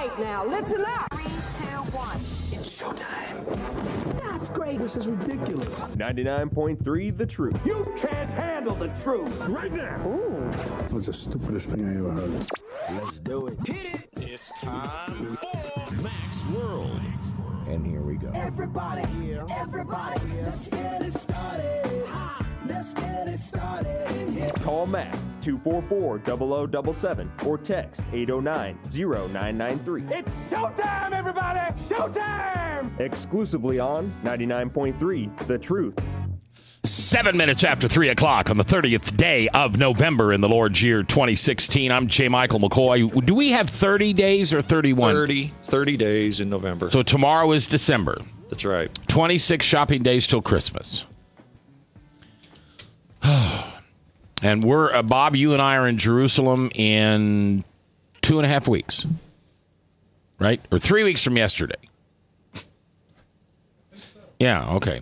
right now. Listen up. 3, 2, 1. It's showtime. That's great. This is ridiculous. 99.3 The Truth. You can't handle the truth right now. Ooh. That's the stupidest thing I ever heard. Let's do it. Hit it. It's time for Mac's World. And here we go. Everybody, let's get it started. Let's get it started. Call Mac 244-0077 or text 809-0993. It's showtime, everybody! Showtime! Exclusively on 99.3 The Truth. 7 minutes after 3 o'clock on the 30th day of November in the Lord's year 2016. I'm J. Michael McCoy. Do we have 30 days or 31? 30 days in November. So tomorrow is December. That's right. 26 shopping days till Christmas. And we're, Bob, you and I are in Jerusalem in 2.5 weeks. Right? Or 3 weeks from yesterday. Yeah, okay.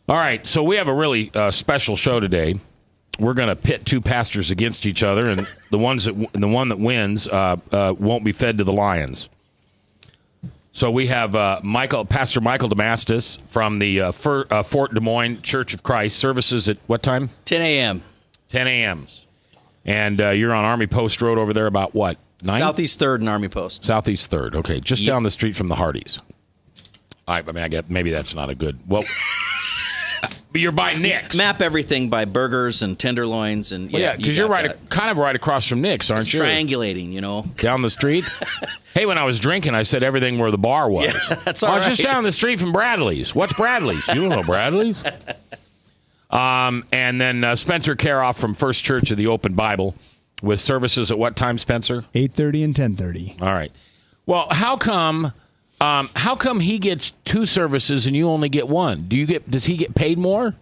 All right, so we have a really special show today. We're going to pit two pastors against each other, and the one that wins won't be fed to the lions. So we have Pastor Michael Damastis from the Fort Des Moines Church of Christ. Services at what time? 10 a.m. 10 a.m. And you're on Army Post Road over there about what? 9? Southeast 3rd and Army Post. Southeast 3rd. Okay, just down the street from the Hardys. I get maybe that's not a good. Well. But you're by Nick's. Map everything by burgers and tenderloins and yeah, because you're kind of right across from Nick's, aren't you? Triangulating, you know, down the street. Hey, when I was drinking, I said everything where the bar was. Yeah, that's all right. I was just down the street from Bradley's. What's Bradley's? You don't know Bradley's? And then Spencer Karoff from First Church of the Open Bible with services at what time, Spencer? 8:30 and 10:30. All right. Well, how come he gets 2 services and you only get 1? Does he get paid more?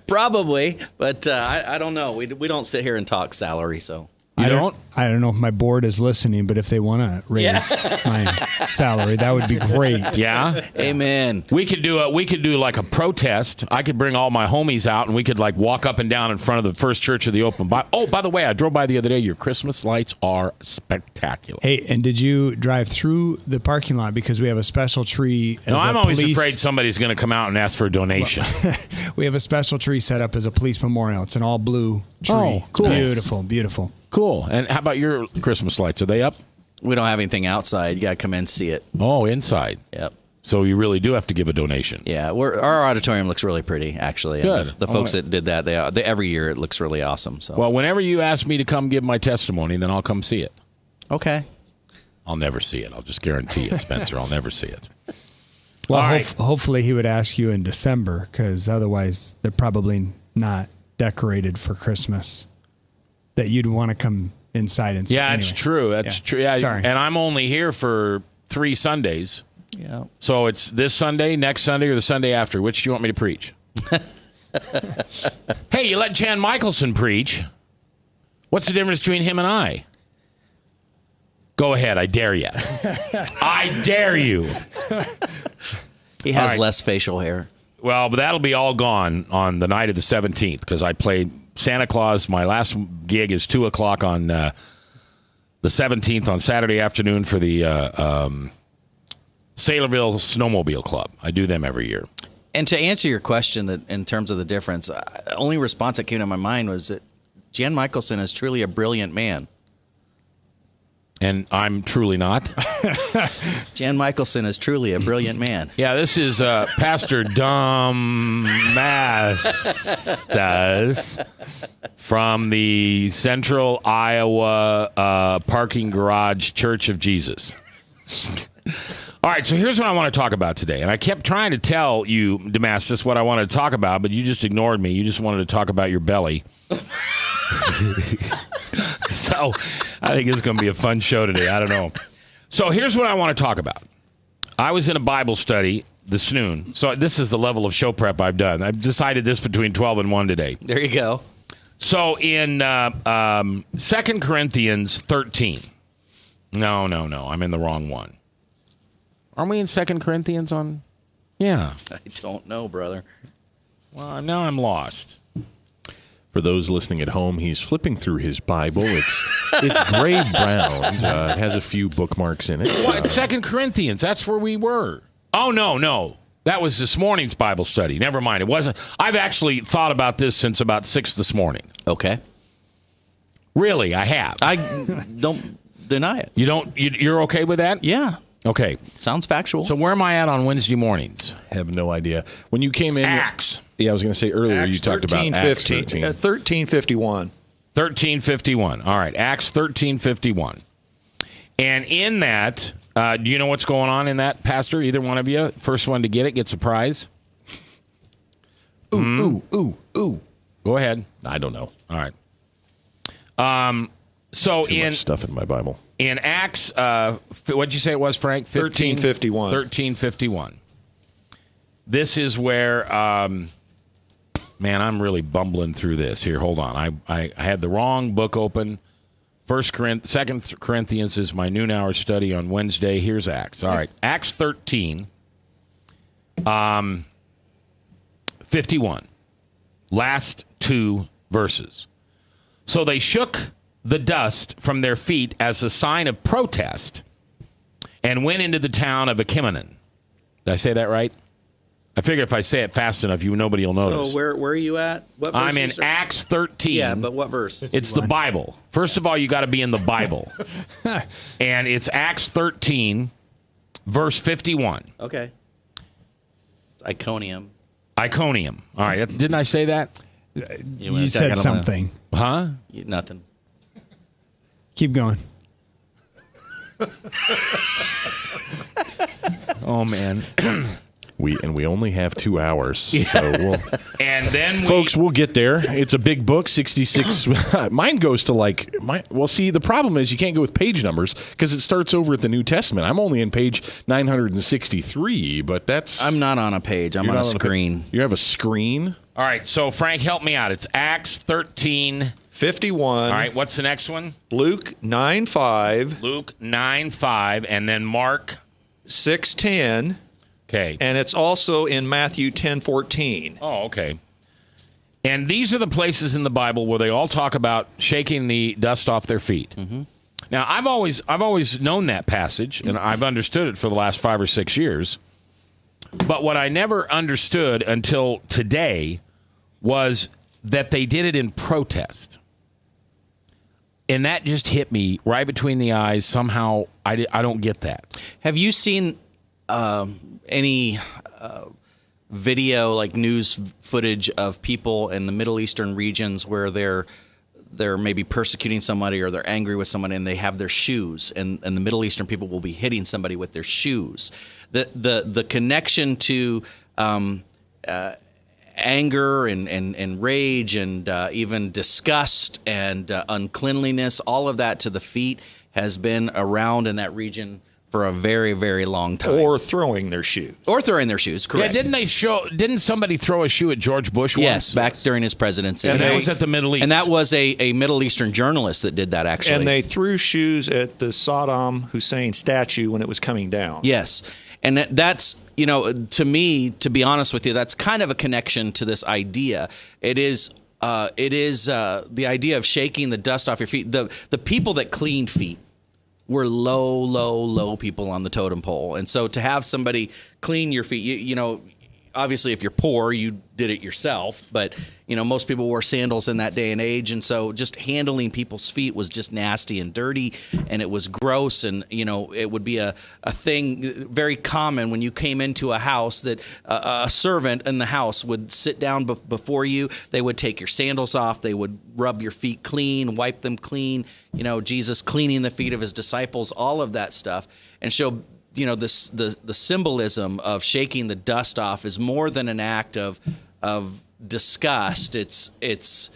Probably, but I don't know. We don't sit here and talk salary, so. I don't know if my board is listening, but if they want to raise my salary, that would be great. Yeah. Amen. We could do like a protest. I could bring all my homies out and we could like walk up and down in front of the First Church of the Open Bible. Oh, by the way, I drove by the other day. Your Christmas lights are spectacular. Hey, and did you drive through the parking lot because we have a special tree? No, I'm always afraid somebody's going to come out and ask for a donation. Well, we have a special tree set up as a police memorial. It's an all blue tree. Oh, cool. Beautiful, beautiful. Cool. And how about your Christmas lights? Are they up? We don't have anything outside. You got to come in and see it. Oh, inside. Yep. So you really do have to give a donation. Yeah, our auditorium looks really pretty, actually. Good. The folks that did that, they every year it looks really awesome. So. Well, whenever you ask me to come give my testimony, then I'll come see it. Okay. I'll never see it. I'll just guarantee it, Spencer. I'll never see it. Well, hopefully he would ask you in December, because otherwise they're probably not decorated for Christmas. That you'd want to come inside and see. Yeah, anyway. it's true. That's true. Yeah, sorry. And I'm only here for 3 Sundays. Yeah. So it's this Sunday, next Sunday, or the Sunday after. Which do you want me to preach? Hey, you let Jan Michelson preach. What's the difference between him and I? Go ahead. I dare you. I dare you. He has less facial hair. Well, but that'll be all gone on the night of the 17th because I played Santa Claus. My last gig is 2 o'clock on the 17th on Saturday afternoon for the Saylorville Snowmobile Club. I do them every year. And to answer your question, that in terms of the difference, the only response that came to my mind was that Jan Michelson is truly a brilliant man. And I'm truly not. Jan Michelson is truly a brilliant man. Yeah, this is Pastor Damastis from the Central Iowa Parking Garage Church of Jesus. All right, so here's what I want to talk about today. And I kept trying to tell you, Damastis, what I wanted to talk about, but you just ignored me. You just wanted to talk about your belly. So I think it's going to be a fun show today. I don't know. So here's what I want to talk about. I was in a Bible study this noon. So this is the level of show prep I've done. I've decided this between 12 and 1 today. There you go. So in 2 Corinthians 13. No. I'm in the wrong one. Aren't we in 2 Corinthians on? Yeah. I don't know, brother. Well, now I'm lost. For those listening at home, he's flipping through his Bible. It's gray brown. It has a few bookmarks in it. What? 2 Corinthians. That's where we were. Oh, no. That was this morning's Bible study. Never mind. It wasn't. I've actually thought about this since about 6 this morning. Okay. Really, I have. I don't deny it. You don't? You're okay with that? Yeah. Okay. Sounds factual. So where am I at on Wednesday mornings? I have no idea. When you came in... Acts. Yeah, I was going to say earlier you talked about Acts 13. 13:51. 13:51. All right, Acts 13:51. And in that, do you know what's going on in that, Pastor? Either one of you? First one to get it gets a prize? Ooh. Go ahead. I don't know. All right. So Too much stuff in my Bible. In Acts, what'd you say it was, Frank? 13:51. 13:51. This is where, man, I'm really bumbling through this. Here, hold on. I had the wrong book open. 2 Corinthians is my noon hour study on Wednesday. Here's Acts. All right. Acts 13, 51. Last 2 verses. So they shook the dust from their feet as a sign of protest and went into the town of Achaemenon. Did I say that right? I figure if I say it fast enough, nobody will notice. So where are you at? What verse I'm in Acts 13. Yeah, but what verse? It's the Bible. First of all, you got to be in the Bible. And it's Acts 13, verse 51. Okay. It's Iconium. Iconium. All right. Didn't I say that? You said something. Huh? Nothing. Keep going. Oh, man. We only have 2 hours, so and then folks, we'll get there. It's a big book, 66. Mine goes to well, see, the problem is you can't go with page numbers because it starts over at the New Testament. I'm only in page 963, but I'm not on a page. I'm on a screen. You have a screen? All right, so Frank, help me out. It's Acts 13:51. All right, what's the next one? Luke 9:5. Luke 9:5, and then Mark 6:10. Okay. And it's also in Matthew 10:14. Oh, okay. And these are the places in the Bible where they all talk about shaking the dust off their feet. Mm-hmm. Now, I've always known that passage, and I've understood it for the last 5 or 6 years. But what I never understood until today was that they did it in protest. And that just hit me right between the eyes. Somehow, I don't get that. Have you seen any video, like news footage of people in the Middle Eastern regions where they're maybe persecuting somebody or they're angry with someone and they have their shoes, and the Middle Eastern people will be hitting somebody with their shoes? The connection to anger and rage and even disgust and uncleanliness, all of that to the feet has been around in that region for a very, very long time. Or throwing their shoes. Correct. Yeah, didn't somebody throw a shoe at George Bush once? Yes, back during his presidency. And that was at the Middle East. And that was a Middle Eastern journalist that did that, actually. And they threw shoes at the Saddam Hussein statue when it was coming down. Yes. And that's, to me, to be honest with you, that's kind of a connection to this idea. It is the idea of shaking the dust off your feet. The people that cleaned feet were low people on the totem pole. And so to have somebody clean your feet, obviously if you're poor, you did it yourself. But, most people wore sandals in that day and age. And so just handling people's feet was just nasty and dirty, and it was gross. And, it would be a thing very common when you came into a house that a servant in the house would sit down before you. They would take your sandals off. They would rub your feet clean, wipe them clean. Jesus cleaning the feet of his disciples, all of that stuff. And so, the symbolism of shaking the dust off is more than an act of disgust. It's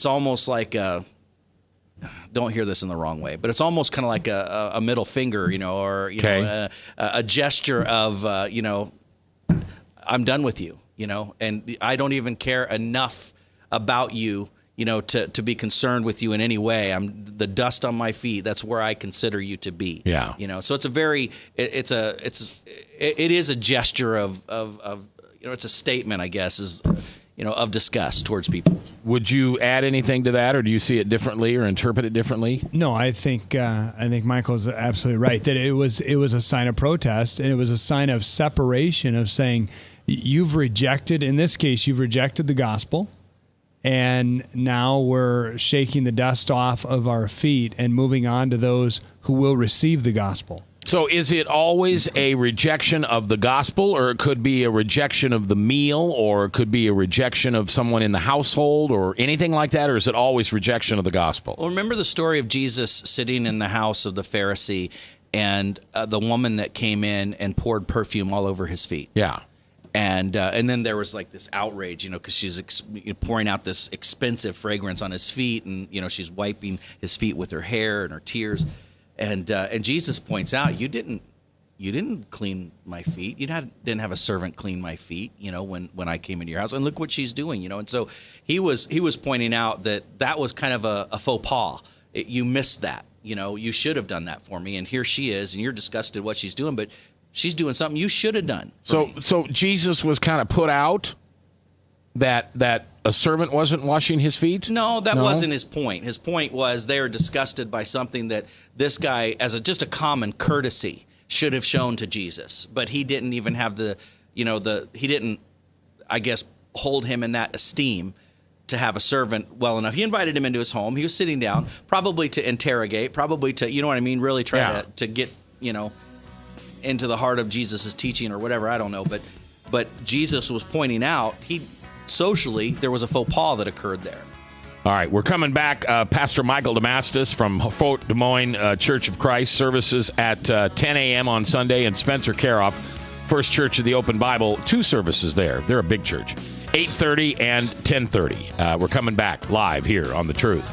almost like don't hear this in the wrong way, but it's almost kind of like a middle finger, or a gesture of I'm done with you, and I don't even care enough about you, to be concerned with you in any way. I'm the dust on my feet. That's where I consider you to be. Yeah. So it's it is a gesture of it's a statement, I guess, is, of disgust towards people. Would you add anything to that, or do you see it differently or interpret it differently? No, I think Michael's absolutely right that it was a sign of protest, and it was a sign of separation, of saying you've rejected, in this case, you've rejected the gospel, and now we're shaking the dust off of our feet and moving on to those who will receive the gospel. So is it always a rejection of the gospel, or it could be a rejection of the meal, or it could be a rejection of someone in the household, or anything like that, or is it always rejection of the gospel? Well, remember the story of Jesus sitting in the house of the Pharisee and the woman that came in and poured perfume all over his feet. Yeah. And then there was like this outrage, because she's pouring out this expensive fragrance on his feet, and she's wiping his feet with her hair and her tears. And Jesus points out, you didn't clean my feet. You didn't have a servant clean my feet, when I came into your house. And look what she's doing, And so he was pointing out that was kind of a faux pas. You missed that, You should have done that for me. And here she is, and you're disgusted at what she's doing, but she's doing something you should have done. So Jesus was kind of put out that a servant wasn't washing his feet? No, that wasn't his point. His point was they were disgusted by something that this guy, as just a common courtesy, should have shown to Jesus. But he didn't even have he didn't, I guess, hold him in that esteem to have a servant well enough. He invited him into his home. He was sitting down, probably to interrogate, probably to, really try to get, into the heart of Jesus' teaching or whatever. I don't know. But Jesus was pointing out, socially, there was a faux pas that occurred there. All right, we're coming back. Pastor Michael Damastis from Fort Des Moines Church of Christ, services at 10 a.m. on Sunday, and Spencer Karoff, First Church of the Open Bible, 2 services there. They're a big church, 8:30 and 10:30. We're coming back live here on The Truth.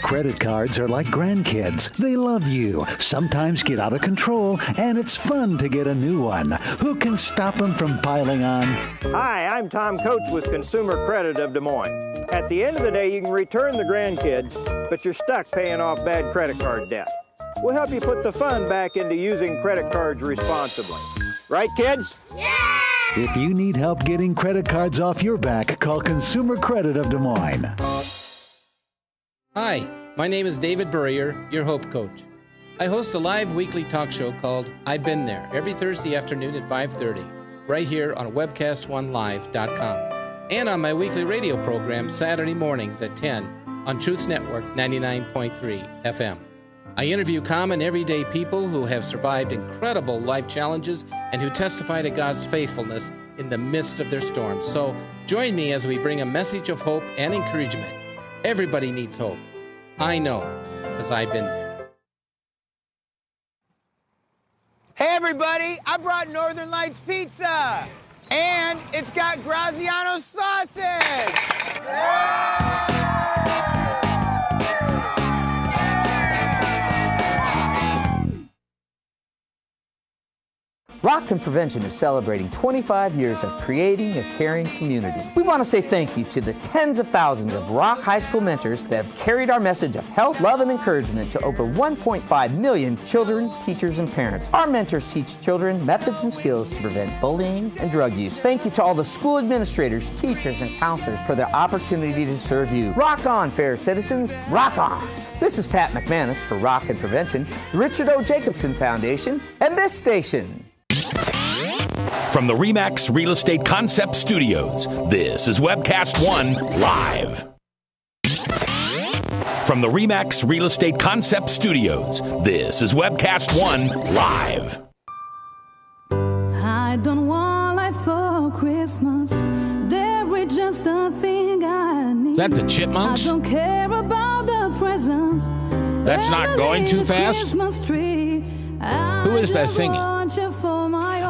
Credit cards are like grandkids. They love you, sometimes get out of control, and it's fun to get a new one. Who can stop them from piling on? Hi, I'm Tom Coates with Consumer Credit of Des Moines. At the end of the day, you can return the grandkids, but you're stuck paying off bad credit card debt. We'll help you put the fun back into using credit cards responsibly. Right, kids? Yeah! If you need help getting credit cards off your back, call Consumer Credit of Des Moines. Hi, my name is David Burrier, your Hope Coach. I host a live weekly talk show called I've Been There every Thursday afternoon at 5:30, right here on webcast1live.com, and on my weekly radio program Saturday mornings at 10 on Truth Network 99.3 FM. I interview common everyday people who have survived incredible life challenges and who testify to God's faithfulness in the midst of their storms. So join me as we bring a message of hope and encouragement. Everybody needs hope. I know, because I've been there. Hey everybody, I brought Northern Lights Pizza! And it's got Graziano sausage! Rockton Prevention is celebrating 25 years of creating a caring community. We want to say thank you to the tens of thousands of Rock High School mentors that have carried our message of health, love, and encouragement to over 1.5 million children, teachers, and parents. Our mentors teach children methods and skills to prevent bullying and drug use. Thank you to all the school administrators, teachers, and counselors for their opportunity to serve you. Rock on, fair citizens, rock on. This is Pat McManus for Rockton Prevention, the Richard O. Jacobson Foundation, and this station. From the RE/MAX Real Estate Concept Studios, this is Webcast One Live. From the RE/MAX Real Estate Concept Studios, this is Webcast One Live. I don't want life for Christmas. There is just a thing I need. Is that the Chipmunks? I don't care about the presents. That's not going too fast? Who is that singing?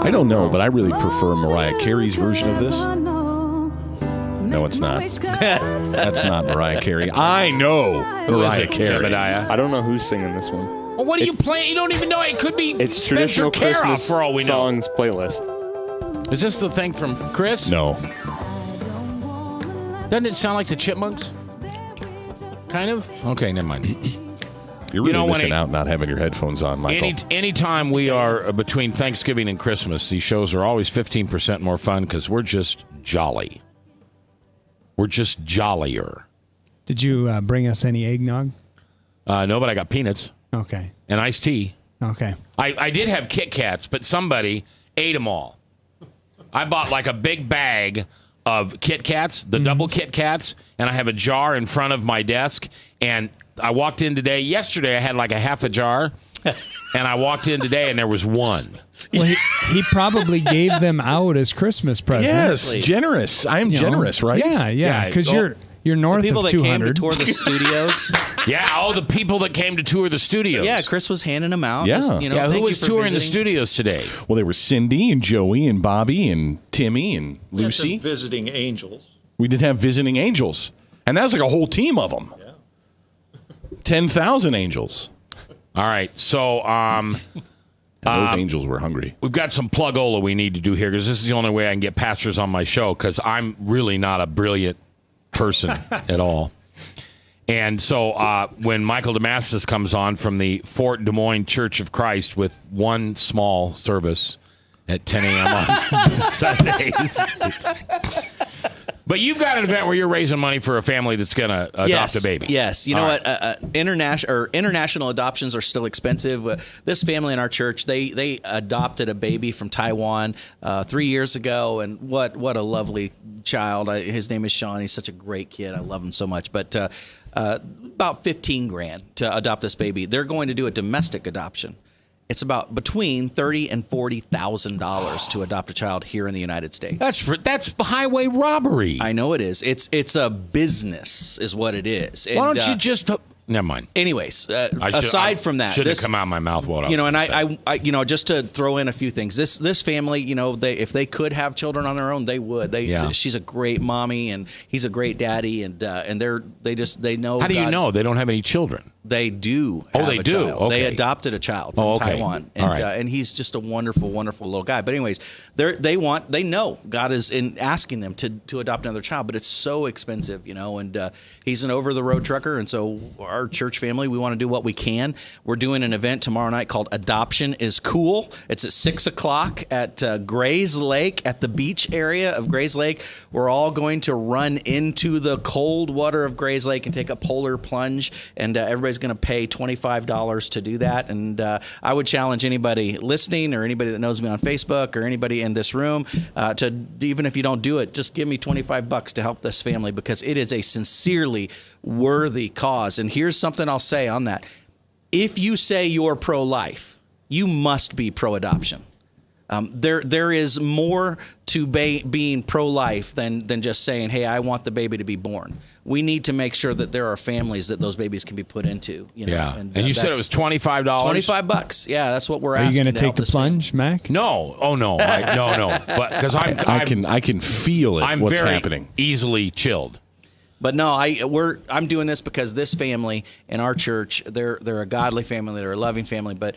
I don't know, but I really prefer Mariah Carey's version of this. No, it's not. That's not Mariah Carey. I know Mariah Carey. I don't know who's singing this one. Well, what are you playing? You don't even know. It could be It's Spencer traditional Caroff Christmas for all we know. songs playlist. Is this the thing from Chris? No. Doesn't it sound like the Chipmunks? Kind of? Okay, never mind. You're really missing out not having your headphones on, Michael. Anytime we are between Thanksgiving and Christmas, these shows are always 15% more fun because we're just jolly. We're just jollier. Did you bring us any eggnog? No, but I got peanuts. Okay. And iced tea. Okay. I did have Kit Kats, but somebody ate them all. I bought like a big bag of Kit Kats, the double Kit Kats, and I have a jar in front of my desk. And I walked in today. Yesterday, I had like a half a jar, and I walked in today, and there was one. Well, he probably gave them out as Christmas presents. Yes, generous. I am generous, right? Yeah, because you're north people of that 200. came to tour the studios. Yeah, the people that came to tour the studios. Yeah, Chris was handing them out. Yeah. Just, Who was touring the studios today? Well, there were Cindy and Joey and Bobby and Timmy and Lucy. Visiting angels. We did have visiting angels. And that was like a whole team of them. 10,000 angels. All right, so and those angels were hungry. We've got some plug-ola we need to do here because this is the only way I can get pastors on my show because I'm really not a brilliant person at all. And so when Michael Damascus comes on from the Fort Des Moines Church of Christ with one small service at 10 a.m. on Sundays. But you've got an event where you're raising money for a family that's going to adopt a baby. Yes. You know what? International adoptions are still expensive. This family in our church, they adopted a baby from Taiwan 3 years ago, and what a lovely child. His name is Sean. He's such a great kid. I love him so much. But about $15,000 to adopt this baby. They're going to do a domestic adoption. It's about between $30,000 and $40,000 to adopt a child here in the United States. That's highway robbery. I know it is. It's a business, is what it is. Why don't you just? Never mind. Anyways, aside from that, shouldn't have come out of my mouth. What else? I just to throw in a few things. This family, if they could have children on their own, they would. She's a great mommy, and he's a great daddy, and they know. How do you know they don't have any children? They do. They do. Child. Okay. They adopted a child from Taiwan, and and he's just a wonderful, wonderful little guy. But anyways, they know God is asking them to adopt another child, but it's so expensive, And he's an over the road trucker, and so our church family, we want to do what we can. We're doing an event tomorrow night called Adoption is Cool. It's at 6:00 at Grays Lake, at the beach area of Grays Lake. We're all going to run into the cold water of Grays Lake and take a polar plunge, and everybody's going to pay $25 to do that. And I would challenge anybody listening or anybody that knows me on Facebook or anybody in this room to, even if you don't do it, just give me $25 to help this family, because it is a sincerely worthy cause. And here's something I'll say on that. If you say you're pro-life, you must be pro-adoption. There is more to being pro-life than just saying, hey, I want the baby to be born. We need to make sure that there are families that those babies can be put into. Yeah. And you said it was $25? $25. Yeah, that's what we're asking. Are you going to take the plunge, Mac? No. Oh, no. No. But because I can feel it. I'm what's very happening. Easily chilled. But no, I'm doing this because this family in our church, they're a godly family, they're a loving family, but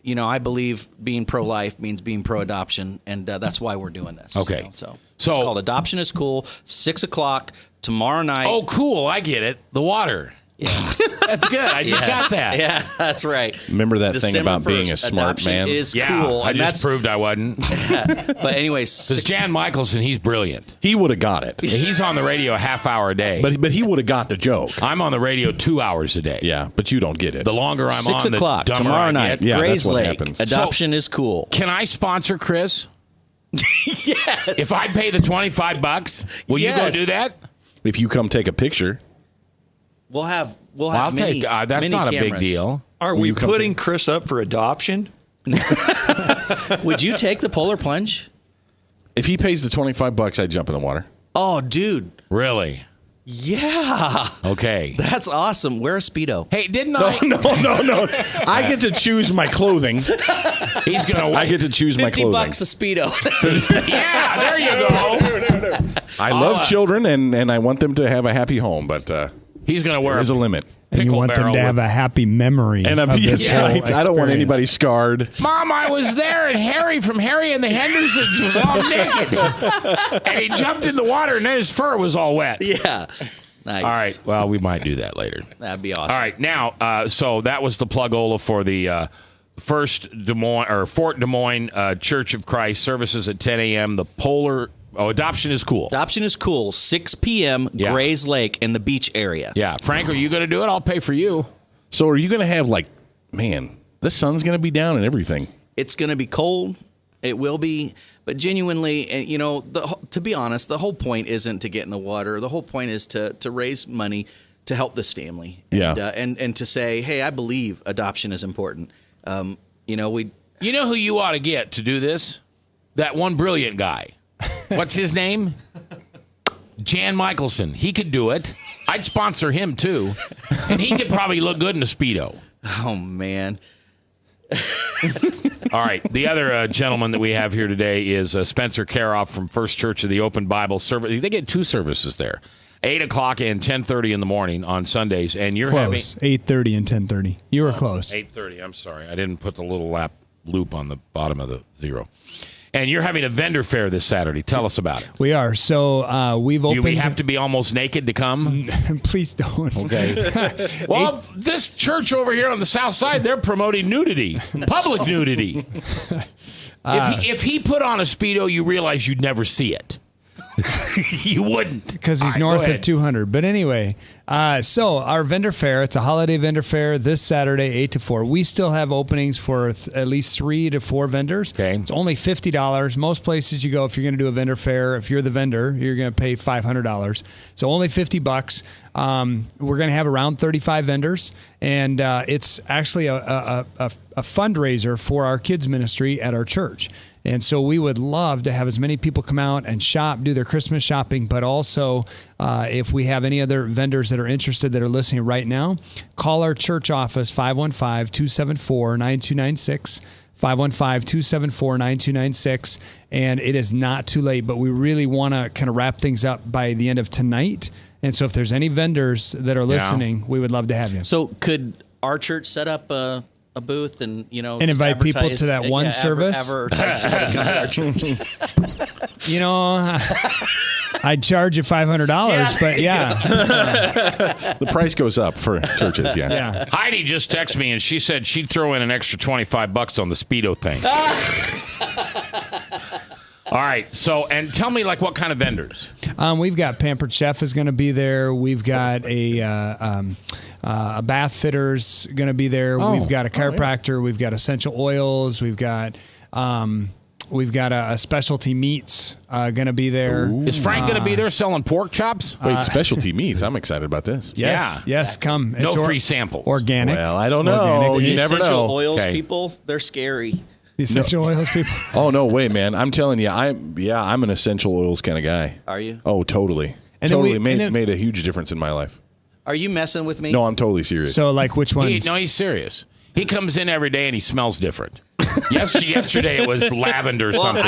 I believe being pro-life means being pro-adoption, and that's why we're doing this. Okay. So it's called Adoption is Cool, 6 o'clock tomorrow night. Oh, cool. I get it. The water. Yes. That's good. I just got that. Yeah, that's right. Remember that thing December about being a 1st, smart adoption man? is Yeah, cool. I and just that's proved I wasn't. But anyways, Because Jan Michelson, he's brilliant. He would have got it. He's on the radio a half hour a day. But he would have got the joke. I'm on the radio 2 hours a day. Yeah, but you don't get it. The longer I'm 6 on, o'clock the dumber tomorrow I night, get. Yeah, Grays that's what Lake. happens. Adoption is cool. Can I sponsor Chris? Yes. If I pay the $25, will you go Yes. do that? If you come take a picture, We'll have I'll many, take. That's many not a big cameras. deal. Are Will we you come putting Chris up for adoption? Would you take the polar plunge? if he pays the $25, I'd jump in the water. Oh, dude. Really? Yeah. Okay. That's awesome. Wear a Speedo. Hey, didn't I? No. I get to choose my clothing. He's gonna. I get to choose my clothing. $50 a Speedo. Yeah, there you go. I love children, and I want them to have a happy home, but He's gonna wear. there's a limit. And you want them to have a happy memory. And of this whole I don't want experience. anybody scarred. Mom, I was there, and Harry from Harry and the Hendersons was all naked, and he jumped in the water, and then his fur was all wet. Yeah. Nice. All right. Well, we might do that later. That'd be awesome. All right. Now, so that was the plug-ola for the Fort Des Moines Church of Christ services at 10 a.m. The Polar. Oh, adoption is cool. Adoption is cool. 6 p.m. Yeah. Grays Lake in the beach area. Yeah. Frank, are you going to do it? I'll pay for you. So are you going to have man, the sun's going to be down and everything. It's going to be cold. It will be. But genuinely, and to be honest, the whole point isn't to get in the water. The whole point is to raise money to help this family. Yeah. And to say, hey, I believe adoption is important. You know who you ought to get to do this? That one brilliant guy. What's his name? Jan Michelson. He could do it. I'd sponsor him too, and he could probably look good in a Speedo. Oh man. All right. The other gentleman that we have here today is Spencer Karoff from First Church of the Open Bible Service. They get 2 services there, 8 o'clock and 10:30 in the morning on Sundays. And you're close. 8:30 and 10:30. You were close. 8:30. I'm sorry, I didn't put the little loop on the bottom of the 0. And you're having a vendor fair this Saturday. Tell us about it. We are. So we've opened. Do we have to be almost naked to come? Please don't. Okay. Well, this church over here on the south side, they're promoting nudity, public nudity. If he put on a Speedo, you realize you'd never see it. You wouldn't. Because he's north of 200. But anyway, so our vendor fair, it's a holiday vendor fair this Saturday, 8 to 4. We still have openings for at least 3 to 4 vendors. Okay. It's only $50. Most places you go, if you're going to do a vendor fair, if you're the vendor, you're going to pay $500. So only $50. We're going to have around 35 vendors, and it's actually a fundraiser for our kids ministry at our church. And so we would love to have as many people come out and shop, do their Christmas shopping, but also if we have any other vendors that are interested that are listening right now, call our church office, 515-274-9296. 515-274-9296. And it is not too late, but we really want to kind of wrap things up by the end of tonight. And so if there's any vendors that are listening, we would love to have you. So could our church set up a booth and and invite people to that one service? Advertise people to come to our church. I'd charge you $500, but The price goes up for churches, yeah. Heidi just texted me, and she said she'd throw in an extra $25 on the Speedo thing. All right. So, and tell me, what kind of vendors? We've got Pampered Chef is going to be there. We've got a bath fitter's going to be there. We've got a chiropractor. We've got essential oils. We've got a specialty meats going to be there. Is Frank going to be there selling pork chops? Wait, specialty meats. I'm excited about this. Yes, come. No free samples. Organic. Well, I don't know. Organic. You never know. Essential oils people, they're scary. The essential oils people. Oh no, wait, man! I'm telling you, I'm an essential oils kind of guy. Are you? Oh, totally. And totally then made a huge difference in my life. Are you messing with me? No, I'm totally serious. So, which ones? He's serious. He comes in every day and he smells different. Yesterday it was lavender something.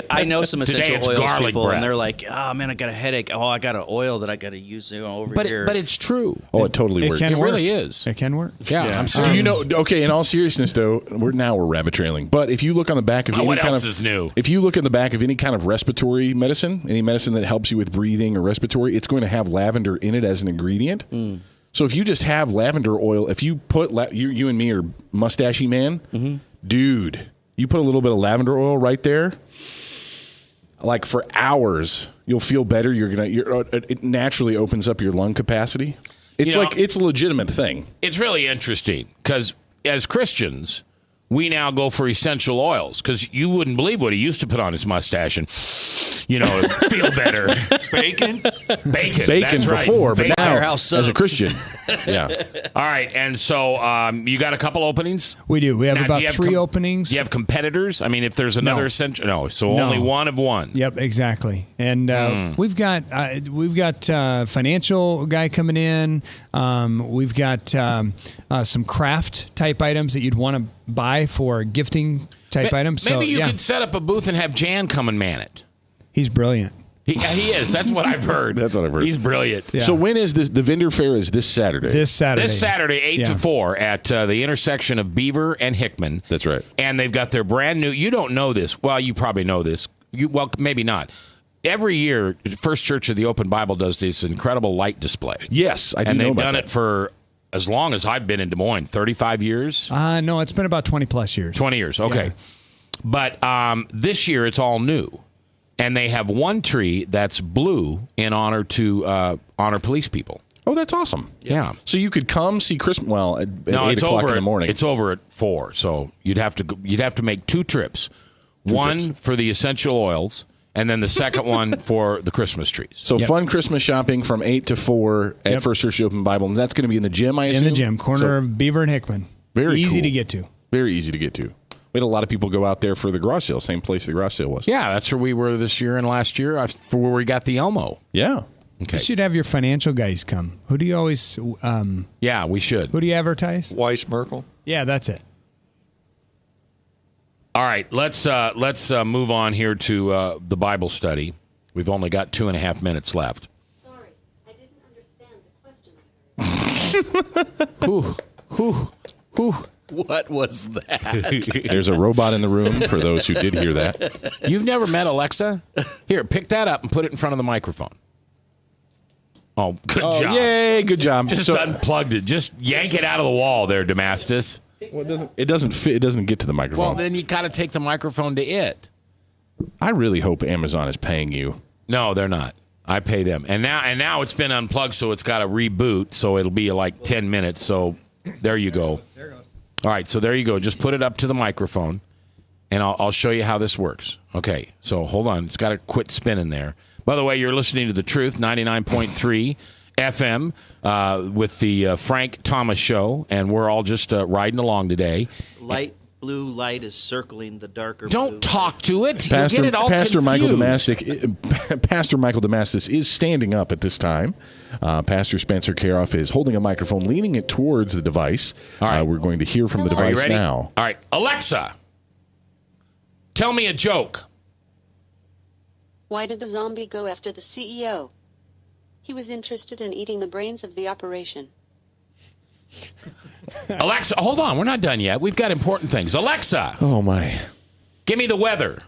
I know some Today essential it's oils garlic people, breath. and they're like, "Oh man, I got a headache. Oh, I got an oil that I got to use over here." But it's true. Oh, it totally works. Can It work. really is. It can work. Yeah, I'm Do serious. you know? Okay, in all seriousness, though, we're rabbit trailing. But if you look on the back of any what kind else of is new? If you look in the back of any kind of respiratory medicine, any medicine that helps you with breathing or respiratory, it's going to have lavender in it as an ingredient. So if you just have lavender oil, if you put you and me are mustachy man, dude, you put a little bit of lavender oil right there, like for hours, you'll feel better. It naturally opens up your lung capacity. It's it's a legitimate thing. It's really interesting because as Christians, we now go for essential oils because you wouldn't believe what he used to put on his mustache and, feel better. Bacon? Bacon That's right. before, but Bacon. now as a Christian. Yeah. All right, and so you got a couple openings? We do. We have Now, about do you have 3 openings. Do you have competitors? I mean, if there's another essential... No, so only one of one. Yep, exactly. And we've got financial guy coming in. We've got some craft type items that you'd want to buy for gifting type items. Maybe So, you could set up a booth and have Jan come and man it. He's brilliant. He is. That's what I've heard. That's what I've heard. He's brilliant. Yeah. So when is this? The vendor fair is this Saturday. This Saturday. This Saturday, 8 to 4 at the intersection of Beaver and Hickman. That's right. And they've got their brand new, you don't know this. Well, you probably know this. Well, maybe not. Every year, First Church of the Open Bible does this incredible light display. Yes, I do and know they've about done that. it for as long as I've been in Des Moines, 35 years? No, it's been about 20 plus years. 20 years, okay. Yeah. But this year, it's all new. And they have one tree that's blue in honor to honor police people. Oh, that's awesome. Yeah. So you could come see Christmas. Well, at No, 8 it's o'clock over in the morning. It's over at 4, so you'd have to make 2 trips. One for the essential oils, and then the second one for the Christmas trees. So fun Christmas shopping from 8 to 4 at First Church Open Bible, and that's going to be in the gym. I assume? In the gym, corner of Beaver and Hickman. Very easy cool. to get to. Very easy to get to. We had a lot of people go out there for the garage sale, same place the garage sale was. Yeah, that's where we were this year and last year, for where we got the Elmo. Yeah. Okay. You should have your financial guys come. Who do you always? Yeah, we should. Who do you advertise? Weiss Merkel. Yeah, that's it. All right, let's move on here to the Bible study. We've only got 2.5 minutes left. Sorry, I didn't understand the question. What was that? There's a robot in the room for those who did hear that. You've never met Alexa? Here, pick that up and put it in front of the microphone. Oh, good job. Yay, good job. Just unplugged it. Just yank it out of the wall there, Damascus. Well, it doesn't fit. It doesn't get to the microphone. Well, then you got to take the microphone to it. I really hope Amazon is paying you. No, they're not. I pay them. And now it's been unplugged, so it's got to reboot, so it'll be like 10 minutes. So there you go. There it goes. All right, so there you go. Just put it up to the microphone, and I'll show you how this works. Okay, so hold on. It's got to quit spinning there. By the way, you're listening to The Truth, 99.3 FM with the Frank Thomas Show, and we're all just riding along today. Light blue light is circling the darker Don't blue. talk to it. Pastor, You'll get it all Pastor confused. Pastor Michael Damastis is standing up at this time. Pastor Spencer Karoff is holding a microphone, leaning it towards the device. All right. We're going to hear from the Are you device ready? now. All right, Alexa, tell me a joke. Why did the zombie go after the CEO? He was interested in eating the brains of the operation. Alexa, hold on. We're not done yet. We've got important things. Alexa, Oh, my. give me the weather.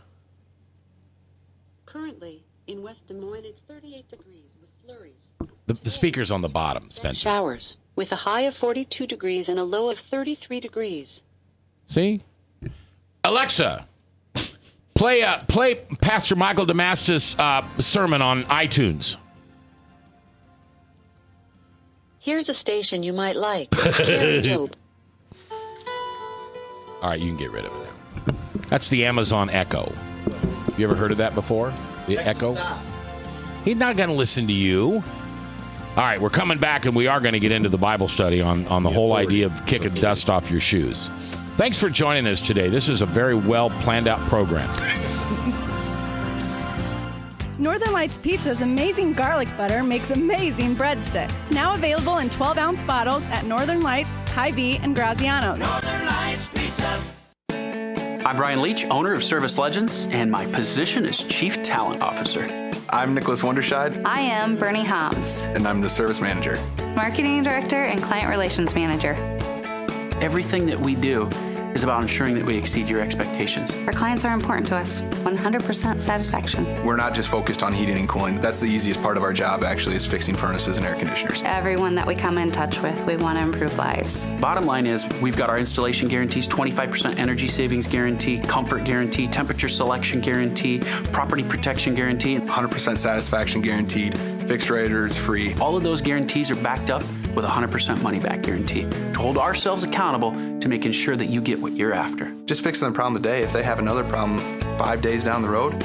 Currently, in West Des Moines, it's 38 degrees with flurries. The speaker's on the bottom, Spencer. Showers, with a high of 42 degrees and a low of 33 degrees. See? Alexa, play Pastor Michael Damastis' sermon on iTunes. Here's a station you might like. Carrie Job. All right, you can get rid of it now. That's the Amazon Echo. You ever heard of that before? The Echo? He's not going to listen to you. All right, we're coming back, and we are going to get into the Bible study on the whole idea of kicking dust off your shoes. Thanks for joining us today. This is a very well planned out program. Northern Lights Pizza's amazing garlic butter makes amazing breadsticks. Now available in 12-ounce bottles at Northern Lights, Hy-Vee, and Graziano's. Northern Lights Pizza. I'm Brian Leach, owner of Service Legends, and my position is Chief Talent Officer. I'm Nicholas Wonderscheid. I am Bernie Hobbs, And I'm the Service Manager. Marketing Director and Client Relations Manager. Everything that we do is about ensuring that we exceed your expectations. Our clients are important to us. 100% satisfaction. We're not just focused on heating and cooling. That's the easiest part of our job, actually, is fixing furnaces and air conditioners. Everyone that we come in touch with, we want to improve lives. Bottom line is, we've got our installation guarantees, 25% energy savings guarantee, comfort guarantee, temperature selection guarantee, property protection guarantee. 100% satisfaction guaranteed. Fixed rate or it's free. All of those guarantees are backed up with a 100% money back guarantee to hold ourselves accountable to making sure that you get what you're after. Just fixing the problem today. If they have another problem 5 days down the road,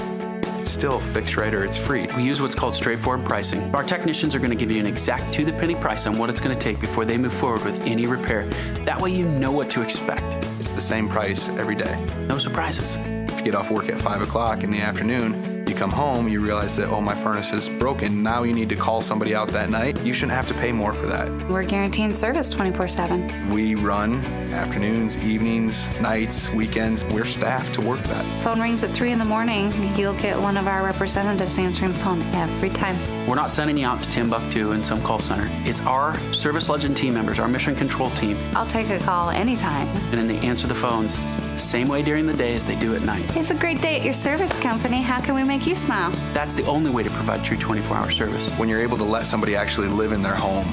it's still fixed rate or it's free. We use what's called straightforward pricing. Our technicians are going to give you an exact to-the-penny price on what it's going to take before they move forward with any repair. That way you know what to expect. It's the same price every day. No surprises. If you get off work at 5 o'clock in the afternoon, you come home, you realize that, oh, my furnace is broken. Now you need to call somebody out that night. You shouldn't have to pay more for that. We're guaranteeing service 24/7. We run afternoons, evenings, nights, weekends. We're staffed to work that. Phone rings at 3 in the morning. You'll get one of our representatives answering the phone every time. We're not sending you out to Timbuktu in some call center. It's our Service Legend team members, our mission control team. I'll take a call anytime. And then they answer the phones the same way during the day as they do at night. It's a great day at your service company. How can we make you smile? That's the only way to provide true 24-hour service. When you're able to let somebody actually live in their home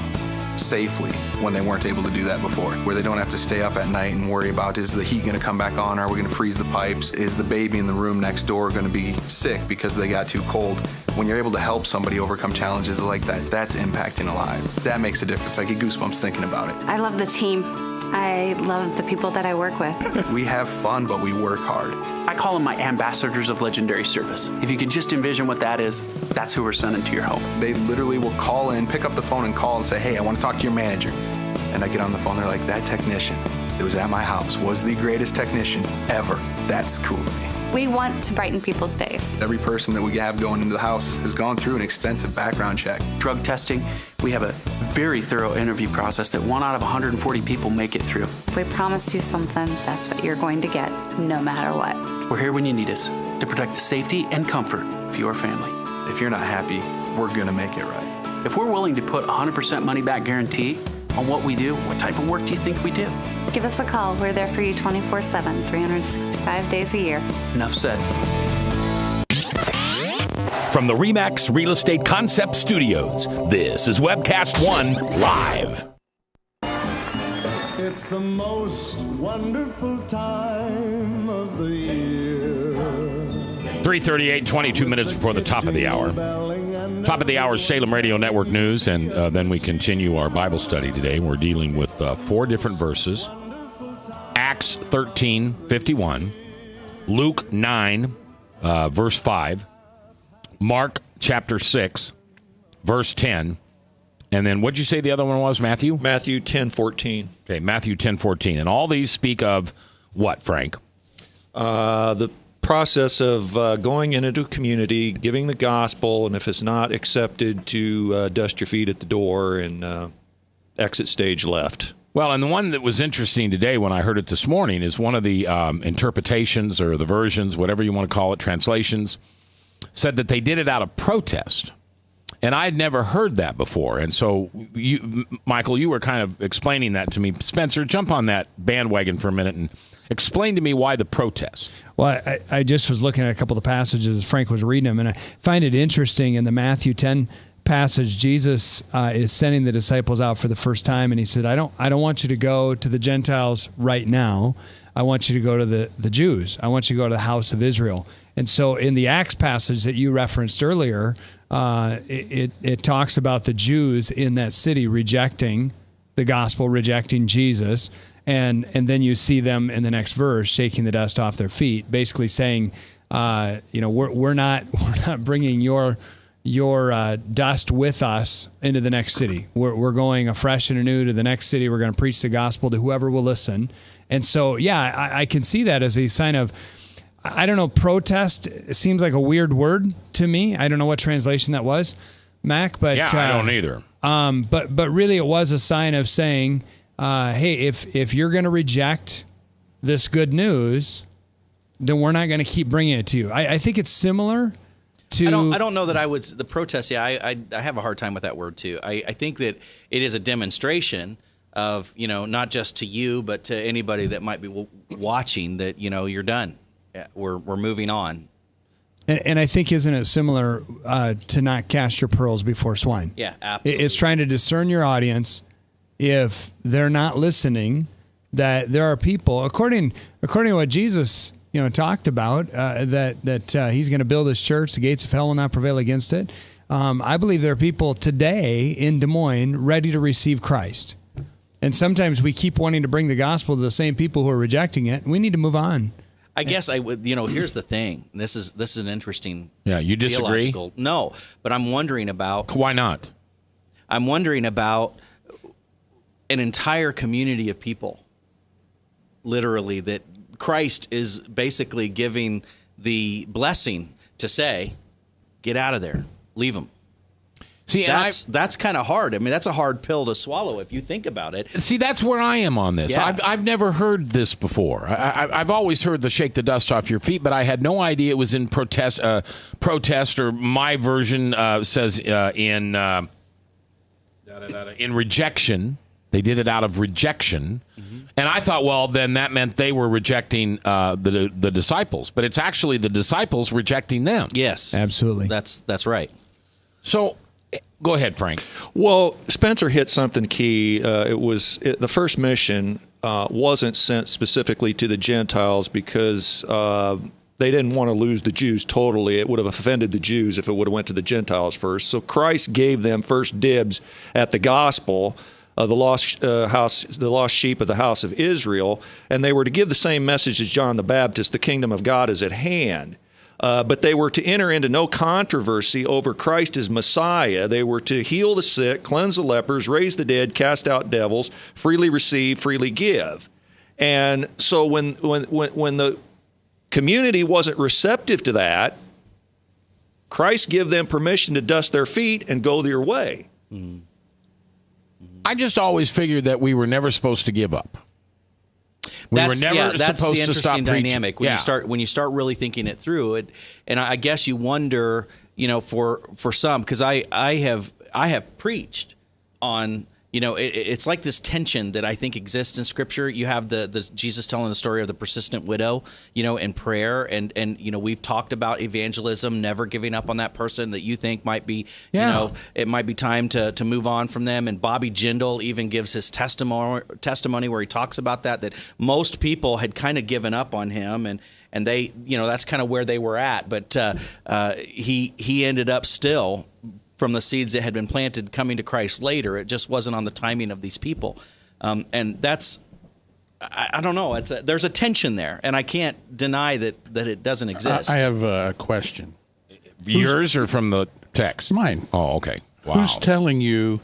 safely when they weren't able to do that before, where they don't have to stay up at night and worry about, is the heat going to come back on? Are we going to freeze the pipes? Is the baby in the room next door going to be sick because they got too cold? When you're able to help somebody overcome challenges like that, that's impacting a life. That makes a difference. I get goosebumps thinking about it. I love the team. I love the people that I work with. We have fun, but we work hard. I call them my ambassadors of legendary service. If you could just envision what that is, that's who we're sending to your home. They literally will call in, pick up the phone and call and say, hey, I want to talk to your manager. And I get on the phone, they're like, that technician that was at my house was the greatest technician ever. That's cool to me. We want to brighten people's days. Every person that we have going into the house has gone through an extensive background check. Drug testing, we have a very thorough interview process that 1 out of 140 people make it through. If we promise you something, that's what you're going to get, no matter what. We're here when you need us to protect the safety and comfort of your family. If you're not happy, we're going to make it right. If we're willing to put 100% money back guarantee on what we do, what type of work do you think we do? Give us a call. We're there for you 24/7, 365 days a year. Enough said. From the RE/MAX Real Estate Concept Studios, this is Webcast One Live. It's the most wonderful time of the year. 3:38, 22 minutes before the top of the hour. Top of the hour, Salem Radio Network News, and then we continue our Bible study today. We're dealing with 4 different verses. Acts 13:51, Luke 9, verse 5, Mark chapter 6, verse 10, and then what'd you say the other one was, Matthew? Matthew 10:14. Okay, Matthew 10:14. And all these speak of what, Frank? The process of going into a community, giving the gospel, and if it's not accepted, to dust your feet at the door and exit stage left. Well, and the one that was interesting today when I heard it this morning is one of the interpretations or the versions, whatever you want to call it, translations, said that they did it out of protest. And I'd never heard that before. And so, you, Michael, you were kind of explaining that to me. Spencer, jump on that bandwagon for a minute and explain to me why the protest. Well, I just was looking at a couple of the passages as Frank was reading them, and I find it interesting in the Matthew 10 passage, Jesus is sending the disciples out for the first time, and he said, I don't want you to go to the Gentiles right now. I want you to go to the Jews. I want you to go to the house of Israel. And so in the Acts passage that you referenced earlier, it talks about the Jews in that city rejecting the gospel, rejecting Jesus, and then you see them in the next verse shaking the dust off their feet, basically saying, we're not bringing your dust with us into the next city. We're going afresh and anew to the next city. We're going to preach the gospel to whoever will listen. And so, yeah, I can see that as a sign of, I don't know, protest. It seems like a weird word to me. I don't know what translation that was, Mac. But yeah, I don't either. But really, it was a sign of saying, hey, if you're going to reject this good news, then we're not going to keep bringing it to you. I think it's similar to. I don't know that I would. The protest, yeah, I have a hard time with that word too. I think that it is a demonstration of, not just to you, but to anybody that might be watching that, you're done. We're moving on. And I think, isn't it similar to not cast your pearls before swine? Yeah, absolutely. It's trying to discern your audience. If they're not listening, that there are people, according to what Jesus talked about, that he's going to build his church, the gates of hell will not prevail against it. I believe there are people today in Des Moines ready to receive Christ. And sometimes we keep wanting to bring the gospel to the same people who are rejecting it. We need to move on. I guess I would, here's the thing. This is an interesting. Yeah, you disagree? No, but I'm wondering about. Why not? I'm wondering about an entire community of people, literally, that Christ is basically giving the blessing to say, get out of there, leave them. See, that's kind of hard. I mean, that's a hard pill to swallow if you think about it. See, that's where I am on this. Yeah. I've never heard this before. I've always heard the shake the dust off your feet, but I had no idea it was in protest, or my version says in rejection. They did it out of rejection. Mm-hmm. And I thought, well, then that meant they were rejecting the disciples. But it's actually the disciples rejecting them. Yes. Absolutely. That's right. So go ahead, Frank. Well, Spencer hit something key. The first mission wasn't sent specifically to the Gentiles because they didn't want to lose the Jews totally. It would have offended the Jews if it would have went to the Gentiles first. So Christ gave them first dibs at the gospel. The lost sheep of the house of Israel, and they were to give the same message as John the Baptist: the kingdom of God is at hand. But they were to enter into no controversy over Christ as Messiah. They were to heal the sick, cleanse the lepers, raise the dead, cast out devils, freely receive, freely give. And so when the community wasn't receptive to that, Christ gave them permission to dust their feet and go their way. Mm-hmm. I just always figured that we were never supposed to give up. That's the supposed interesting to stop dynamic when you start really thinking it through. And I guess you wonder, for some, because I have preached on. It's like this tension that I think exists in Scripture. You have the Jesus telling the story of the persistent widow, in prayer, and we've talked about evangelism, never giving up on that person that you think might be, it might be time to move on from them. And Bobby Jindal even gives his testimony where he talks about that most people had kind of given up on him, and they, that's kind of where they were at. But he ended up still, from the seeds that had been planted, coming to Christ later. It just wasn't on the timing of these people. And that's, I don't know. There's a tension there, and I can't deny that it doesn't exist. I have a question. Yours or from the text? Mine. Oh, okay. Wow. Who's telling you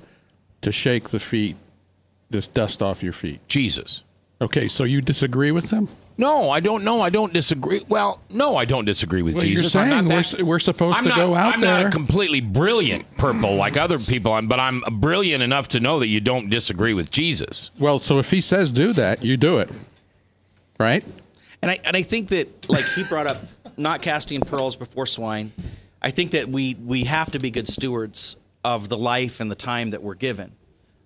to shake the feet, just dust off your feet? Jesus. Okay, so you disagree with him? No, I don't know. I don't disagree. Well, no, I don't disagree with Jesus. You're saying we're supposed to go out there. I'm not completely brilliant purple like other people, but I'm brilliant enough to know that you don't disagree with Jesus. Well, so if he says do that, you do it, right? And I think that, like he brought up, not casting pearls before swine. I think that we have to be good stewards of the life and the time that we're given.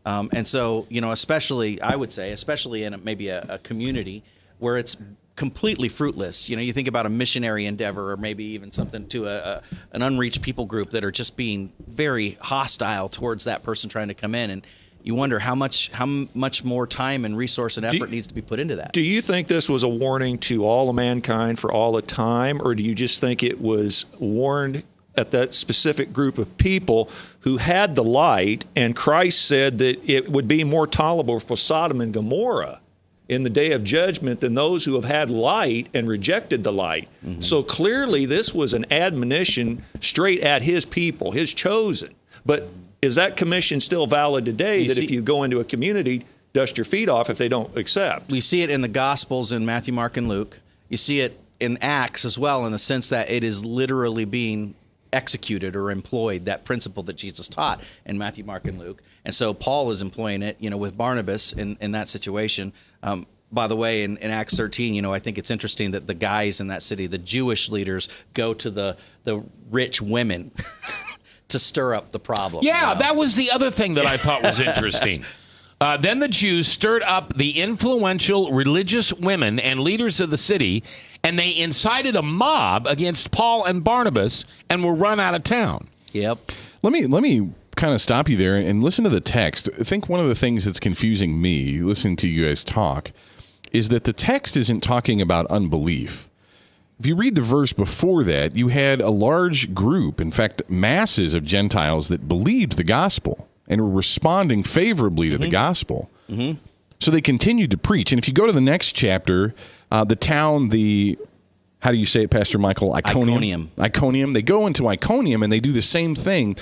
And so, especially, I would say, especially in maybe a community where it's completely fruitless. You think about a missionary endeavor, or maybe even something to an unreached people group that are just being very hostile towards that person trying to come in, and you wonder how much more time and resource and effort needs to be put into that. Do you think this was a warning to all of mankind for all the time, or do you just think it was warned at that specific group of people who had the light, and Christ said that it would be more tolerable for Sodom and Gomorrah in the day of judgment than those who have had light and rejected the light? Mm-hmm. So clearly this was an admonition straight at his people, his chosen. But is that commission still valid today, if you go into a community, dust your feet off if they don't accept? We see it in the Gospels in Matthew, Mark, and Luke. You see it in Acts as well, in the sense that it is literally being executed or employed, that principle that Jesus taught in Matthew, Mark, and Luke. And so Paul is employing it, with Barnabas in that situation. by the way, in Acts 13, I think it's interesting that the guys in that city, the Jewish leaders, go to the rich women to stir up the problem. Yeah, that was the other thing that I thought was interesting. Then the Jews stirred up the influential religious women and leaders of the city, and they incited a mob against Paul and Barnabas and were run out of town. Yep. Let me kind of stop you there and listen to the text. I think one of the things that's confusing me, listening to you guys talk, is that the text isn't talking about unbelief. If you read the verse before that, you had a large group, in fact, masses of Gentiles that believed the gospel and were responding favorably to the gospel. Mm-hmm. So they continued to preach. And if you go to the next chapter, the town, how do you say it, Pastor Michael? Iconium. They go into Iconium and they do the same thing.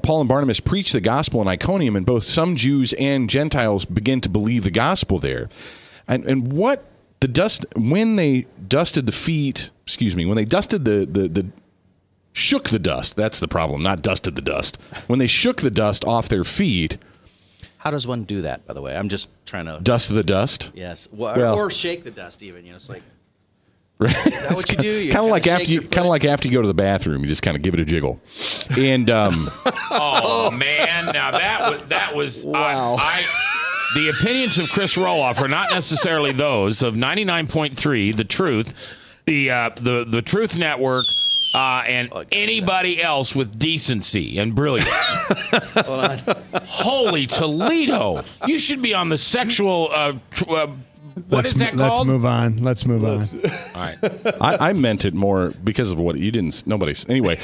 Paul and Barnabas preach the gospel in Iconium, and both some Jews and Gentiles begin to believe the gospel there. And what the dust, when they dusted the feet, when they dusted shook the dust, that's the problem, not dusted the dust. When they shook the dust off their feet. How does one do that, by the way? I'm just trying to. Dust the dust? Yes. Or shake the dust even, it's like. Right. Is that what you do? You kind of like after you go to the bathroom, you just kind of give it a jiggle. And oh man, now that was wow. The opinions of Chris Roloff are not necessarily those of 99.3, The Truth, the Truth Network, and anybody else with decency and brilliance. Hold on. Holy Toledo! You should be on the sexual. What is that called? Let's move on. All right. I meant it more because of what you didn't. Nobody's anyway.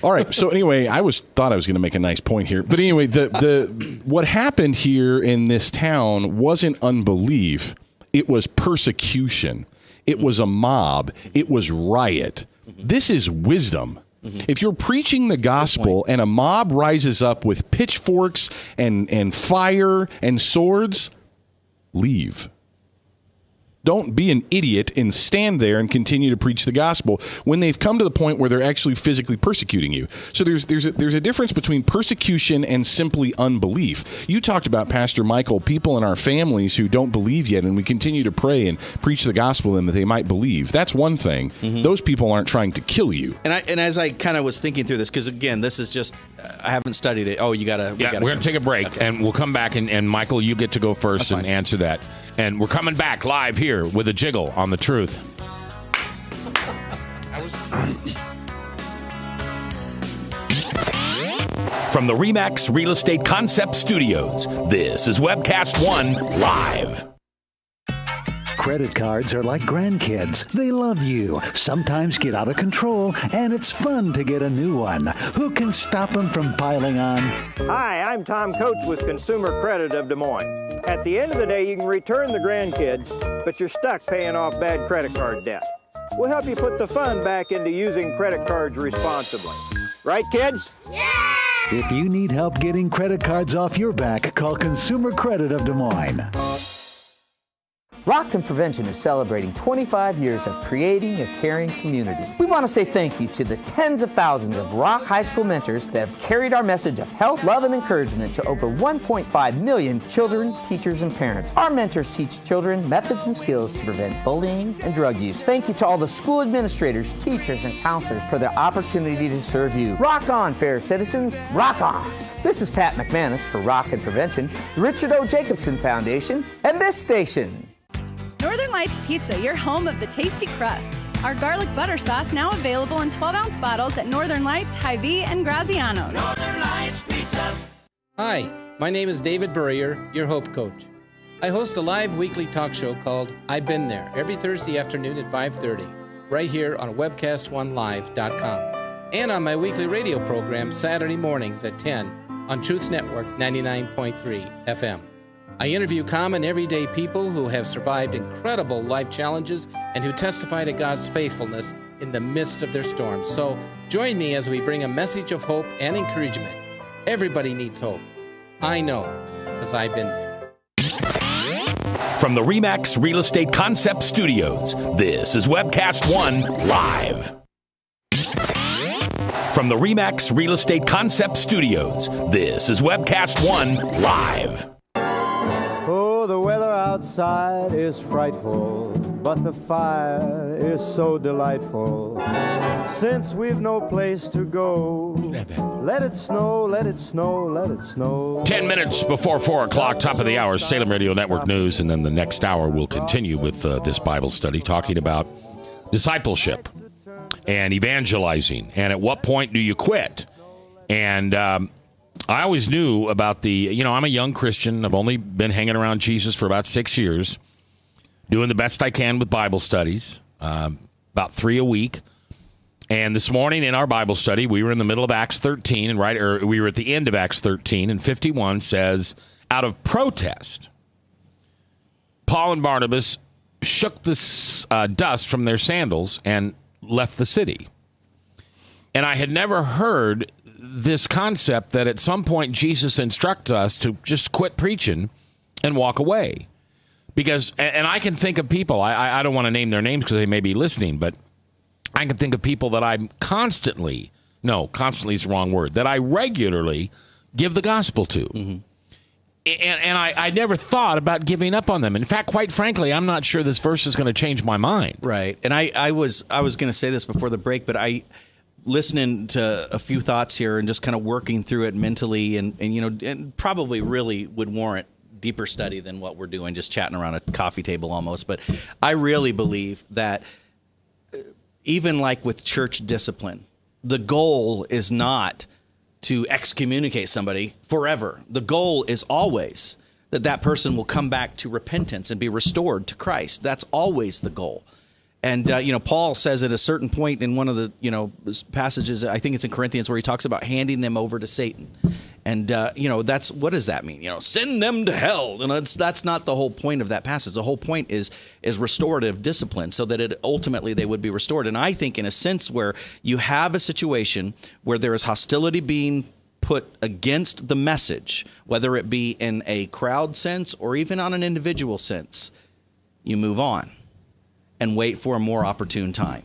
All right. So anyway, thought I was going to make a nice point here, but anyway, the what happened here in this town wasn't unbelief; it was persecution. It was a mob. It was riot. This is wisdom. If you're preaching the gospel and a mob rises up with pitchforks and fire and swords, leave. Don't be an idiot and stand there and continue to preach the gospel when they've come to the point where they're actually physically persecuting you. So there's a difference between persecution and simply unbelief. You talked about, Pastor Michael, people in our families who don't believe yet, and we continue to pray and preach the gospel and that they might believe. That's one thing. Mm-hmm. Those people aren't trying to kill you. And as I kind of was thinking through this, because again, this is just I haven't studied it. Oh, we're going to take a break, and we'll come back, and Michael, you get to go first and answer that. And we're coming back live here with a jiggle on The Truth. From the RE/MAX Real Estate Concept Studios, this is Webcast One Live. Credit cards are like grandkids. They love you, sometimes get out of control, and it's fun to get a new one. Who can stop them from piling on? Hi, I'm Tom Coach with Consumer Credit of Des Moines. At the end of the day, you can return the grandkids, but you're stuck paying off bad credit card debt. We'll help you put the fun back into using credit cards responsibly. Right, kids? Yeah! If you need help getting credit cards off your back, call Consumer Credit of Des Moines. Rockton Prevention is celebrating 25 years of creating a caring community. We want to say thank you to the tens of thousands of Rock High School mentors that have carried our message of health, love, and encouragement to over 1.5 million children, teachers, and parents. Our mentors teach children methods and skills to prevent bullying and drug use. Thank you to all the school administrators, teachers, and counselors for their opportunity to serve you. Rock on, fair citizens. Rock on. This is Pat McManus for Rockton Prevention, the Richard O. Jacobson Foundation, and this station. Northern Lights Pizza, your home of the tasty crust. Our garlic butter sauce now available in 12-ounce bottles at Northern Lights, Hy-Vee, and Graziano's. Northern Lights Pizza. Hi, my name is David Burrier, your Hope Coach. I host a live weekly talk show called I've Been There every Thursday afternoon at 5:30, right here on webcast1live.com, and on my weekly radio program Saturday mornings at 10 on Truth Network 99.3 FM. I interview common everyday people who have survived incredible life challenges and who testify to God's faithfulness in the midst of their storms. So join me as we bring a message of hope and encouragement. Everybody needs hope. I know, because I've been there. From the RE/MAX Real Estate Concept Studios, this is Webcast One Live. From the RE/MAX Real Estate Concept Studios, this is Webcast One Live. the weather outside is frightful, but the fire is so delightful. Since we've no place to go, let it snow, let it snow, let it snow. 10 minutes before 4 o'clock, top of the hour, Salem Radio Network News. And then the next hour, we'll continue with this Bible study, talking about discipleship and evangelizing. And at what point do you quit? And I always knew about I'm a young Christian. I've only been hanging around Jesus for about 6 years, doing the best I can with Bible studies, about 3 a week. And this morning in our Bible study, we were in the middle of Acts 13, and we were at the end of Acts 13, and 51 says, out of protest, Paul and Barnabas shook the dust from their sandals and left the city. And I had never heard this concept that at some point Jesus instructs us to just quit preaching and walk away. Because, and I can think of people, I don't want to name their names because they may be listening, but I can think of people that I'm constantly is the wrong word, that I regularly give the gospel to. Mm-hmm. And I never thought about giving up on them. In fact, quite frankly, I'm not sure this verse is going to change my mind. Right. And I was going to say this before the break, but listening to a few thoughts here and just kind of working through it mentally and probably really would warrant deeper study than what we're doing, just chatting around a coffee table almost. But I really believe that even like with church discipline, the goal is not to excommunicate somebody forever. The goal is always that person will come back to repentance and be restored to Christ. That's always the goal. And, Paul says at a certain point in one of the, passages, I think it's in Corinthians, where he talks about handing them over to Satan. And, what does that mean? Send them to hell. That's not the whole point of that passage. The whole point is restorative discipline so that ultimately they would be restored. And I think in a sense where you have a situation where there is hostility being put against the message, whether it be in a crowd sense or even on an individual sense, you move on and wait for a more opportune time.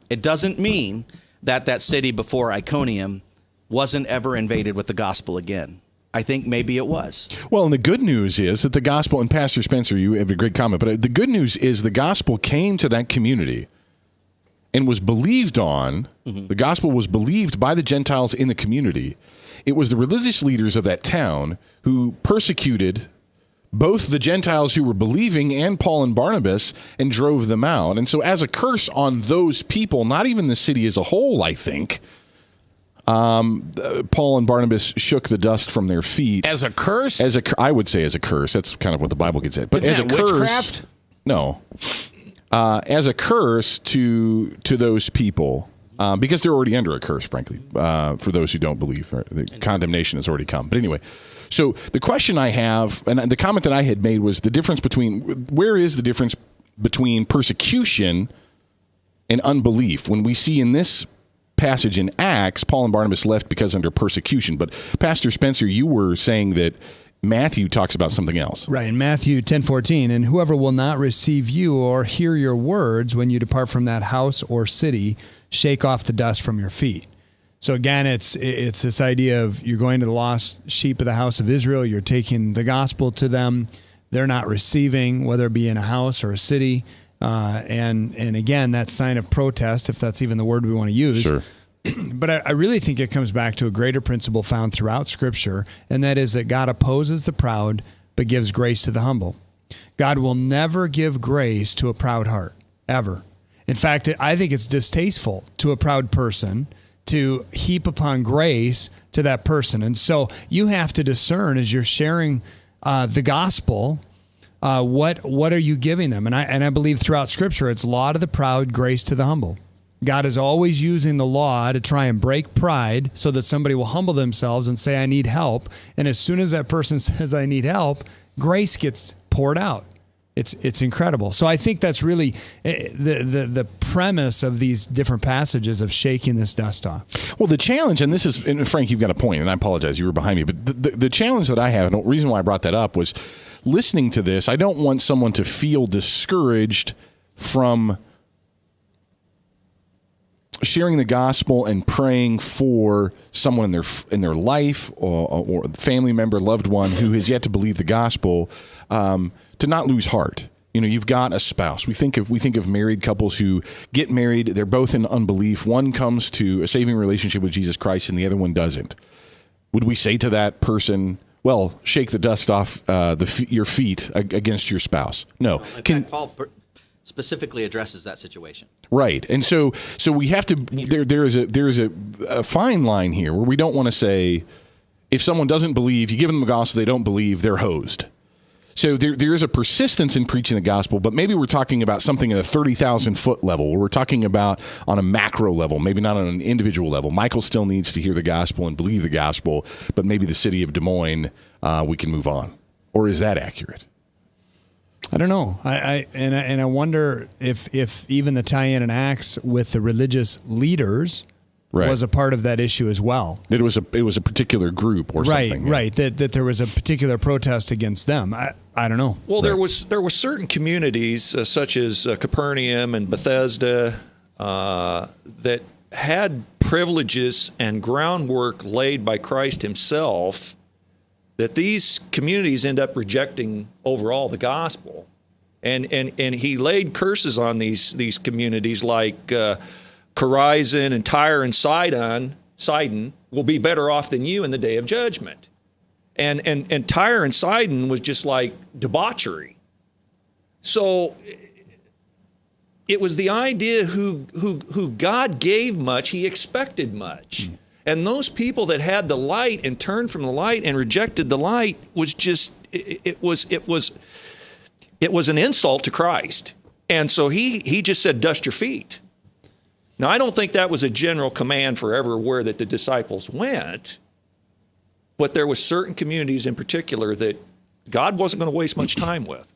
It doesn't mean that city before Iconium wasn't ever invaded with the gospel again. I think maybe it was. Well, and the good news is that the gospel, and Pastor Spencer, you have a great comment, but the good news is the gospel came to that community and was believed on. Mm-hmm. The gospel was believed by the Gentiles in the community. It was the religious leaders of that town who persecuted both the Gentiles who were believing and Paul and Barnabas and drove them out. And so as a curse on those people, not even the city as a whole, I think, Paul and Barnabas shook the dust from their feet. As a curse? I would say as a curse. That's kind of what the Bible gets at. But as a curse, witchcraft? No. As a curse to those people, because they're already under a curse, frankly, for those who don't believe. Right? The condemnation has already come. But anyway, so the question I have, and the comment that I had made was where is the difference between persecution and unbelief? When we see in this passage in Acts, Paul and Barnabas left because under persecution. But Pastor Spencer, you were saying that Matthew talks about something else. Right, in Matthew 10:14, and whoever will not receive you or hear your words when you depart from that house or city, shake off the dust from your feet. So again, it's this idea of you're going to the lost sheep of the house of Israel, you're taking the gospel to them, they're not receiving, whether it be in a house or a city, and again, that sign of protest, if that's even the word we want to use. Sure. But I really think it comes back to a greater principle found throughout Scripture, and that is that God opposes the proud, but gives grace to the humble. God will never give grace to a proud heart, ever. In fact, I think it's distasteful to a proud person to heap upon grace to that person. And so you have to discern as you're sharing the gospel, what are you giving them? And I believe throughout Scripture, it's law to the proud, grace to the humble. God is always using the law to try and break pride so that somebody will humble themselves and say, I need help. And as soon as that person says, I need help, grace gets poured out. It's incredible. So I think that's really the premise of these different passages of shaking this dust off. Well, the challenge, and Frank, you've got a point, and I apologize, you were behind me, but the challenge that I have, and the reason why I brought that up was listening to this, I don't want someone to feel discouraged from sharing the gospel and praying for someone in their life or family member, loved one who has yet to believe the gospel, to not lose heart. You know, you've got a spouse. We think of married couples who get married. They're both in unbelief. One comes to a saving relationship with Jesus Christ, and the other one doesn't. Would we say to that person, "Well, shake the dust off your feet against your spouse"? No. Paul specifically addresses that situation. Right, and so we have to. There is a fine line here where we don't want to say, if someone doesn't believe, you give them the gospel, they don't believe, they're hosed. So there is a persistence in preaching the gospel, but maybe we're talking about something at a 30,000-foot level. We're talking about on a macro level, maybe not on an individual level. Michael still needs to hear the gospel and believe the gospel, but maybe the city of Des Moines, we can move on. Or is that accurate? I don't know. I wonder if even the tie-in in Acts with the religious leaders was a part of that issue as well. It was a particular group or something. Right. That there was a particular protest against them. I don't know. Well, there were certain communities such as Capernaum and Bethesda that had privileges and groundwork laid by Christ himself that these communities end up rejecting overall the gospel. And he laid curses on these communities like Chorazin and Tyre and Sidon will be better off than you in the day of judgment. And Tyre and Sidon was just like debauchery. So it was the idea who God gave much, he expected much. And those people that had the light and turned from the light and rejected the light was just it was an insult to Christ. And so he just said, "Dust your feet." Now, I don't think that was a general command for everywhere that the disciples went, but there was certain communities in particular that God wasn't going to waste much time with.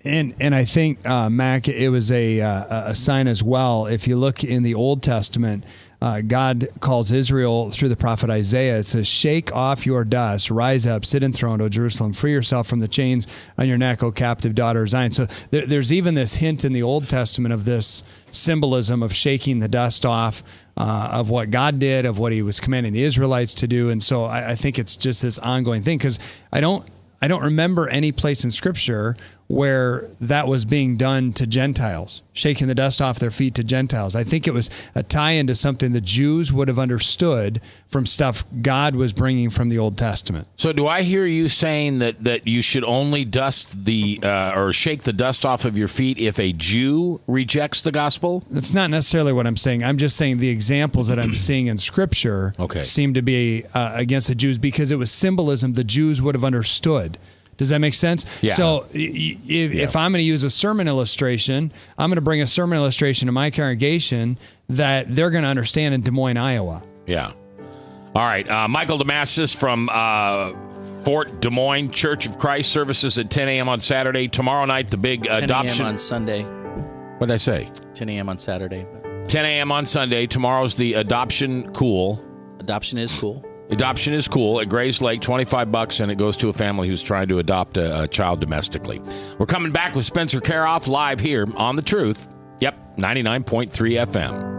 And I think, Mac, it was a sign as well. If you look in the Old Testament, God calls Israel through the prophet Isaiah. It says, "Shake off your dust, rise up, sit enthroned, O Jerusalem, free yourself from the chains on your neck, O captive daughter of Zion." So there's even this hint in the Old Testament of this symbolism of shaking the dust off of what God did, of what he was commanding the Israelites to do. And so I think it's just this ongoing thing, because I don't remember any place in Scripture where that was being done to Gentiles, shaking the dust off their feet to Gentiles. I think it was a tie-in to something the Jews would have understood from stuff God was bringing from the Old Testament. So do I hear you saying that you should only dust or shake the dust off of your feet if a Jew rejects the gospel? That's not necessarily what I'm saying. I'm just saying the examples that I'm seeing in Scripture seem to be against the Jews, because it was symbolism the Jews would have understood. Does that make sense? Yeah. So if I'm going to use a sermon illustration, I'm going to bring a sermon illustration to my congregation that they're going to understand in Des Moines, Iowa. Yeah. All right. Michael Damascus from Fort Des Moines Church of Christ, services at 10 a.m. on Saturday. Tomorrow night, the big 10 adoption. 10 a.m. on Sunday. What did I say? 10 a.m. on Saturday. 10 a.m. on Sunday. Tomorrow's the Adoption Cool. Adoption is cool. Adoption is cool at Grays Lake, $25, and it goes to a family who's trying to adopt a child domestically. We're coming back with Spencer Karoff live here on The Truth. Yep, 99.3 FM.